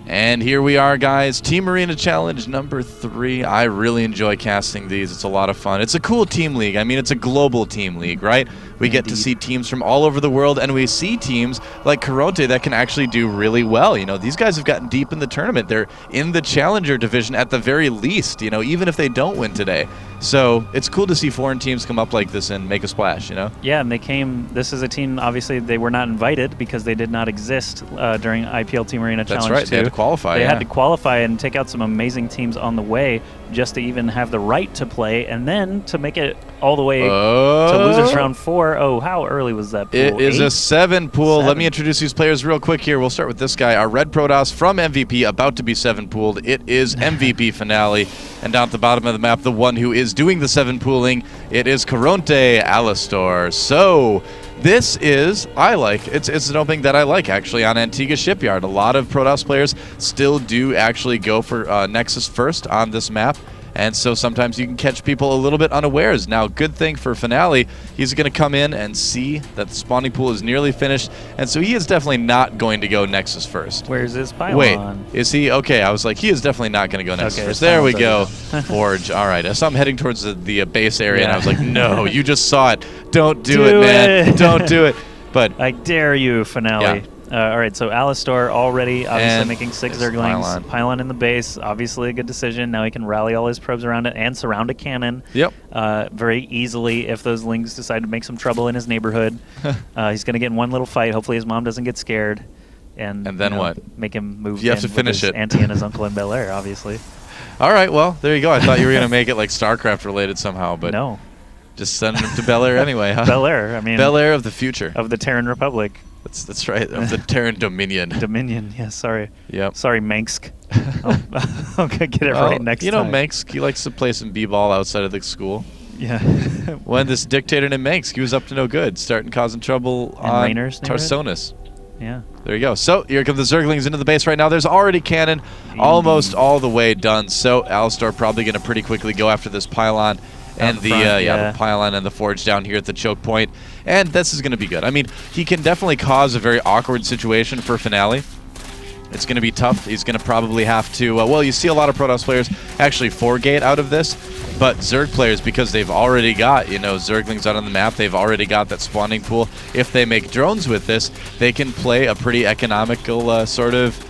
And here we are, guys. Team Arena Challenge number 3. I really enjoy casting these. It's a lot of fun. It's a cool team league. I mean, it's a global team league, right? We get to see teams from all over the world, and we see teams like Karont3 that can actually do really well. You know, these guys have gotten deep in the tournament. They're in the Challenger division at the very least, you know, even if they don't win today. So it's cool to see foreign teams come up like this and make a splash, you know? Yeah, and they came, this is a team, obviously, they were not invited because they did not exist during IPL Team Arena Challenge 2. That's right, they had to qualify, They had to qualify and take out some amazing teams on the way just to even have the right to play, and then to make it all the way to losers round 4. Oh, how early was that pool? It is a 7 pool. Let me introduce these players real quick here. We'll start with this guy, our Red Protoss from MVP, about to be 7 pooled. It is MVP.Finale. And down at the bottom of the map, the one who is doing the 7 pooling, it is Karont3 Alistar. So this is, it's an opening that I like, actually, on Antiga Shipyard. A lot of Protoss players still do actually go for Nexus first on this map. And so sometimes you can catch people a little bit unawares. Now, good thing for Finale, he's going to come in and see that the spawning pool is nearly finished. And so he is definitely not going to go Nexus first. Where's his pylon? Wait, is he? Okay, I was like, he is definitely not going to go Nexus first. There we go. Forge. All right. I saw him heading towards the base area, and I was like, no, you just saw it. Don't do it, man. Don't do it. But I dare you, Finale. Yeah. All right, so Alistar already obviously and making 6 Zerglings. Pylon in the base, obviously a good decision. Now he can rally all his probes around it and surround a cannon very easily if those lings decide to make some trouble in his neighborhood. He's going to get in one little fight. Hopefully his mom doesn't get scared. And then what? Make him move you have to finish with his it. auntie and his uncle in Bel Air, obviously. All right, well, there you go. I thought you were going to make it like StarCraft related somehow, but no. Just send him to Bel Air anyway, huh? Bel Air, I mean. Bel Air of the future. Of the Terran Republic. That's right, of the Terran Dominion. Dominion, yeah, sorry. Yep. Sorry, Mansk. I'll get it right next time. You know, Mansk, he likes to play some b-ball outside of the school. Yeah. When this dictator named Mansk, he was up to no good, starting causing trouble on Tarsonis. Yeah. There you go. So here come the Zerglings into the base right now. There's already cannon almost all the way done. So Alistar probably going to pretty quickly go after this pylon. And the pylon and the forge down here at the choke point. And this is going to be good. I mean, he can definitely cause a very awkward situation for Finale. It's going to be tough. He's going to probably have to... well, you see a lot of Protoss players actually 4-gate out of this. But Zerg players, because they've already got, you know, Zerglings out on the map, they've already got that spawning pool. If they make drones with this, they can play a pretty economical sort of...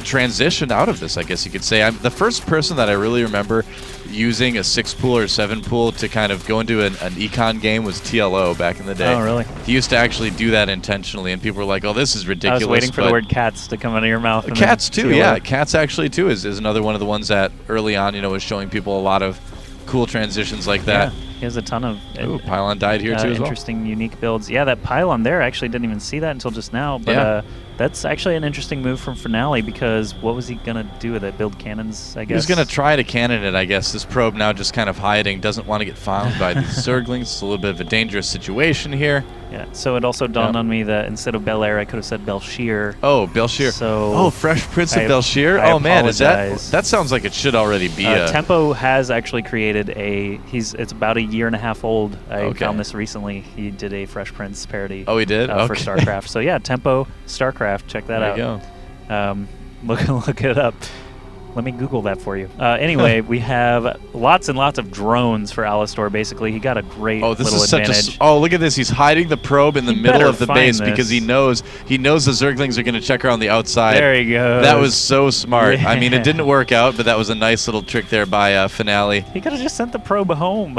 transition out of this, I guess you could say. I'm the first person that I really remember using a 6-pool or 7-pool to kind of go into an econ game was TLO back in the day. Oh, really? He used to actually do that intentionally, and people were like, oh, this is ridiculous. I was waiting for the word cats to come out of your mouth. Cats, too, yeah. Cats, actually, too, is another one of the ones that early on, you know, was showing people a lot of cool transitions like that. Yeah, he has a ton of... Ooh, pylon died here, too, as well. Interesting, unique builds. Yeah, that pylon there, I actually didn't even see that until just now, but that's actually an interesting move from Finale, because what was he going to do with it? Build cannons, I guess? He was going to try to cannon it, I guess. This probe now just kind of hiding, doesn't want to get found by these Zerglings. It's a little bit of a dangerous situation here. Yeah, so it also dawned on me that instead of Bel Air, I could have said Belshir. Oh, Belshir. So Fresh Prince of Belshir? I oh, man, is apologize. that sounds like it should already be Tempo has actually created it's about a year and a half old. I found this recently. He did a Fresh Prince parody. Oh, he did? For StarCraft. So yeah, Tempo, StarCraft, check that out. There you go. Look it up. Let me Google that for you. Anyway, we have lots and lots of drones for Alistar, basically. He got a great little advantage. Look at this. He's hiding the probe in the middle of the base because he knows the Zerglings are going to check around the outside. There he goes. That was so smart. Yeah. I mean, it didn't work out, but that was a nice little trick there by Finale. He could have just sent the probe home.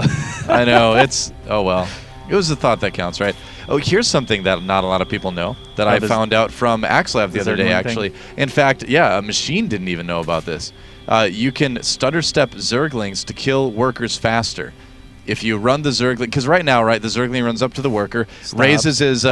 I know. Oh, well. It was the thought that counts, right? Oh, here's something that not a lot of people know that I found out from Axlab the other day, actually. In fact, a machine didn't even know about this. You can stutter step Zerglings to kill workers faster. If you run the Zergling, because right now, the Zergling runs up to the worker, raises his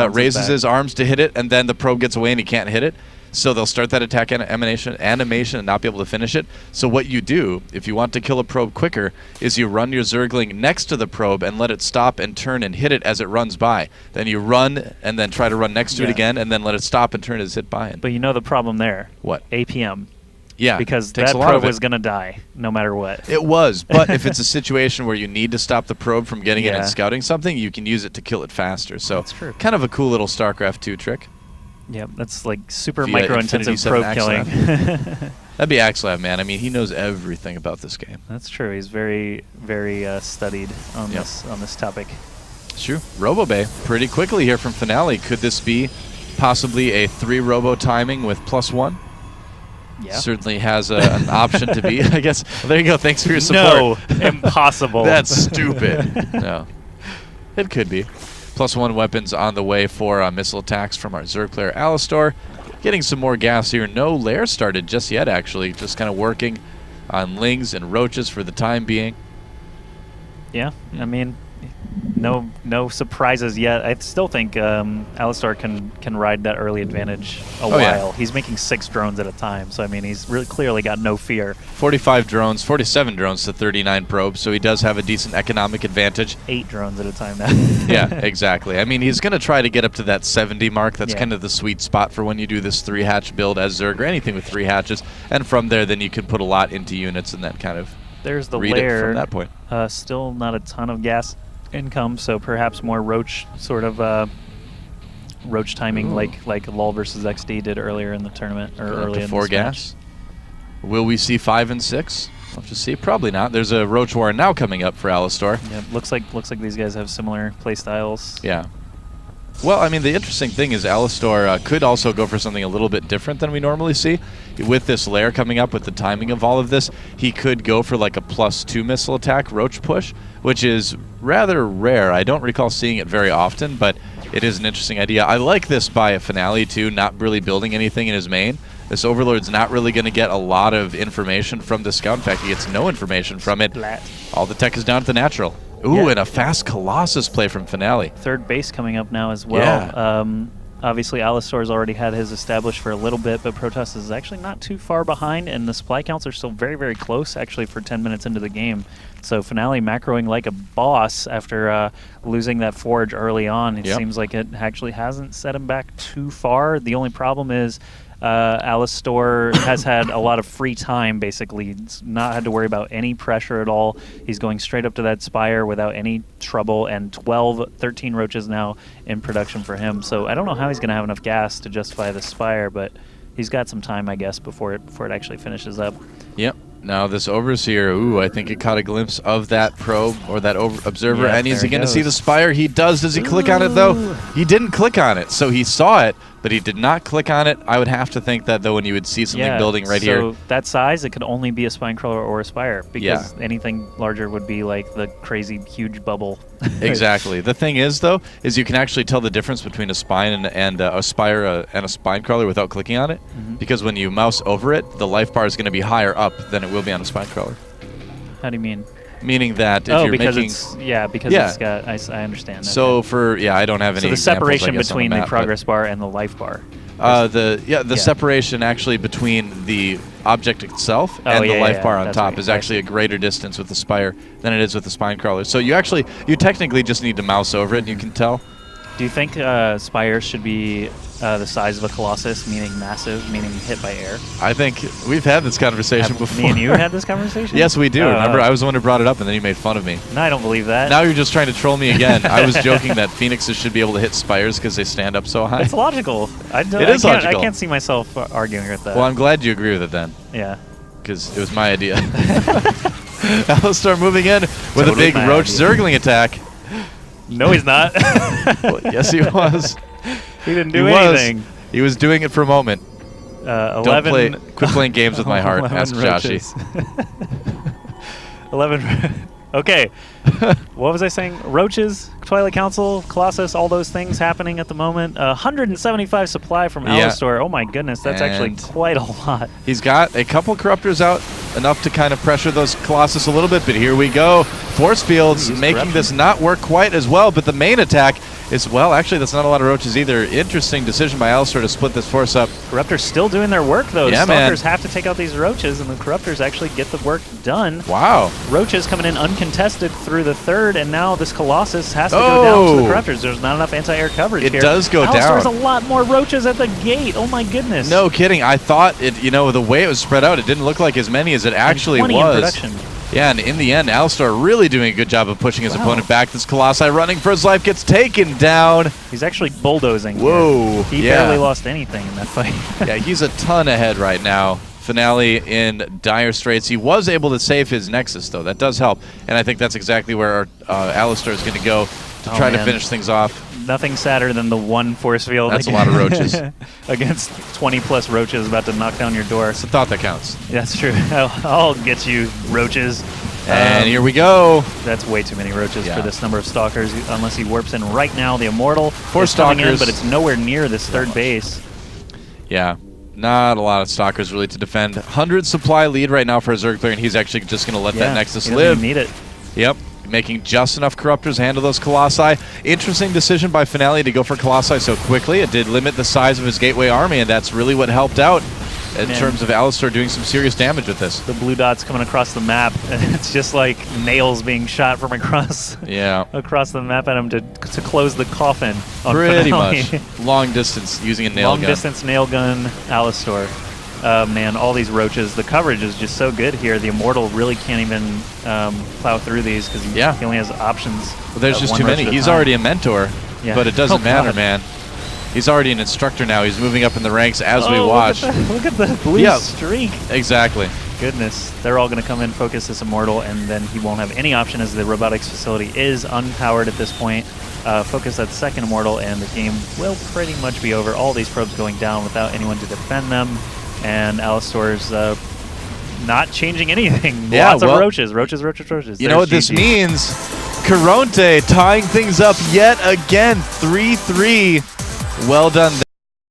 arms to hit it, and then the probe gets away and he can't hit it. So they'll start that attack animation and not be able to finish it. So what you do, if you want to kill a probe quicker, is you run your Zergling next to the probe and let it stop and turn and hit it as it runs by. Then you run and then try to run next to it again and then let it stop and turn as it hit by. But you know the problem there. What? APM. Yeah. Because that probe was going to die no matter what. It was. But if it's a situation where you need to stop the probe from getting in and scouting something, you can use it to kill it faster. So that's true. Kind of a cool little StarCraft 2 trick. Yep, that's like super Via micro-intensive Infinity probe 7 killing. That'd be Axlab, man. I mean, he knows everything about this game. That's true. He's very, very studied on this topic. It's true. RoboBay pretty quickly here from Finale. Could this be possibly a 3 robo timing with +1? Yeah. Certainly has an option to be, I guess. Well, there you go. Thanks for your support. No, impossible. That's stupid. No. It could be. +1 weapons on the way for missile attacks from our Zerg player, Alistar. Getting some more gas here. No lair started just yet, actually. Just kind of working on Lings and Roaches for the time being. Yeah, I mean, no surprises yet. I still think Alistar can ride that early advantage a while. Yeah. He's making 6 drones at a time, so I mean, he's really clearly got no fear. 45 drones, 47 drones to 39 probes, so he does have a decent economic advantage. 8 drones at a time now. Yeah, exactly. I mean, he's going to try to get up to that 70 mark. That's kind of the sweet spot for when you do this 3-hatch build as Zerg or anything with 3 hatches. And from there, then you can put a lot into units and then kind of There's the read lair. it from that point. Still not a ton of gas income, so perhaps more Roach sort of Roach timing like LOL versus XD did earlier in the tournament or early in 4 gas. Will we see 5 and 6? We'll have to see. Probably not. There's a Roach War now coming up for Alistar. Yeah, looks like these guys have similar play styles. Yeah. Well, I mean, the interesting thing is Alistar could also go for something a little bit different than we normally see. With this lair coming up, with the timing of all of this, he could go for like a +2 missile attack Roach push, which is rather rare. I don't recall seeing it very often, but it is an interesting idea. I like this by a Finale, too, not really building anything in his main. This Overlord's not really going to get a lot of information from the scout. In fact, he gets no information from it. All the tech is down at the natural. Ooh, and a fast Colossus play from Finale. 3rd base coming up now as well. Yeah. Obviously, Alistar's already had his established for a little bit, but Protoss is actually not too far behind, and the supply counts are still very, very close, actually, for 10 minutes into the game. So Finale macroing like a boss after losing that forge early on. It seems like it actually hasn't set him back too far. The only problem is Alistar has had a lot of free time, basically. He's not had to worry about any pressure at all. He's going straight up to that Spire without any trouble, and 13 Roaches now in production for him. So I don't know how he's going to have enough gas to justify the Spire, but he's got some time, I guess, before it actually finishes up. Yep. Now this Overseer, ooh, I think it caught a glimpse of that probe or that observer. Yeah, and is he going to see the Spire? He does. Does he click on it, though? He didn't click on it. So he saw it, but he did not click on it. I would have to think that, though, when you would see something building right here. So that size, it could only be a Spinecrawler or a Spire, because anything larger would be like the crazy huge bubble. Exactly. The thing is, though, is you can actually tell the difference between a Spine and a Spire and a Spinecrawler without clicking on it. Because when you mouse over it, the life bar is going to be higher up than it will be on a Spinecrawler. How do you mean? Meaning that if you're making... it's got... I understand that. So I don't have any So the examples, separation between the the progress bar and the life bar. The separation actually between the object itself and the life bar on top is actually a greater distance with the Spire than it is with the Spinecrawler. So you technically just need to mouse over it and you can tell. Do you think Spires should be the size of a Colossus, meaning massive, meaning hit by air? I think we've had this conversation before. Me and you had this conversation? Yes, we do. Remember, I was the one who brought it up, and then you made fun of me. No, I don't believe that. Now you're just trying to troll me again. I was joking that Phoenixes should be able to hit Spires because they stand up so high. It's logical. It is logical. I can't see myself arguing with that. Well, I'm glad you agree with it then. Yeah. Because it was my idea. Alistar moving in with a big Roach Zergling attack. No, he's not. Well, yes, he was. He didn't do anything. He was doing it for a moment. 11. Quit playing games with my heart. Ask Joshi. 11. Okay. What was I saying? Roaches, Twilight Council, Colossus, all those things happening at the moment. 175 supply from Alistar. Oh my goodness, that's actually quite a lot. He's got a couple Corruptors out, enough to kind of pressure those Colossus a little bit, but here we go. Force Fields making this not work quite as well, but the main attack is, well, actually that's not a lot of Roaches either. Interesting decision by Alistar to split this force up. Corruptors still doing their work, though. Yeah, Stalkers have to take out these Roaches, and the Corruptors actually get the work done. Wow. Roaches coming in uncontested through the 3rd, and now this Colossus has to go down to the Corruptors. There's not enough anti-air coverage here. It does go down. Alistar's a lot more Roaches at the gate. Oh my goodness. No kidding. I thought, the way it was spread out, it didn't look like as many as it actually was. In production. Yeah, and in the end, Alistar really doing a good job of pushing his opponent back. This Colossi running for his life gets taken down. He's actually bulldozing. Whoa. He barely lost anything in that fight. Yeah, he's a ton ahead right now. Finale in dire straits. He was able to save his Nexus, though. That does help. And I think that's exactly where Alistar is going to go to try to finish things off. Nothing sadder than the one force field. That's a lot of roaches. Against 20-plus roaches about to knock down your door. It's a thought that counts. That's true. I'll get you, roaches. And here we go. That's way too many roaches for this number of Stalkers, unless he warps in right now. The Immortal 4 is coming Stalkers. in, but it's nowhere near this third base. Yeah. Not a lot of Stalkers really to defend. 100 supply lead right now for a Zerg player, and he's actually just going to let that Nexus live. Need it. Yep. Making just enough Corruptors handle those Colossi. Interesting decision by Finale to go for Colossi so quickly. It did limit the size of his Gateway army, and that's really what helped out in terms of Alistar doing some serious damage with this. The blue dots coming across the map, and it's just like nails being shot from across across the map at him to close the coffin. On Pretty Finale. much. Long distance using a nail gun. Long distance nail gun, Alistar. Man, all these roaches. The coverage is just so good here. The Immortal really can't even plow through these because he only has options. Well, there's just too many. He's already a mentor, but it doesn't matter, man. He's already an instructor now. He's moving up in the ranks as we watch. Look at the blue streak. Exactly. Goodness. They're all going to come in, focus this Immortal, and then he won't have any option as the robotics facility is unpowered at this point. Focus that second Immortal, and the game will pretty much be over. All these probes going down without anyone to defend them. And Alistar's not changing anything. Lots of roaches. You know what this means? Karont3 tying things up yet again. 3-3. Well done.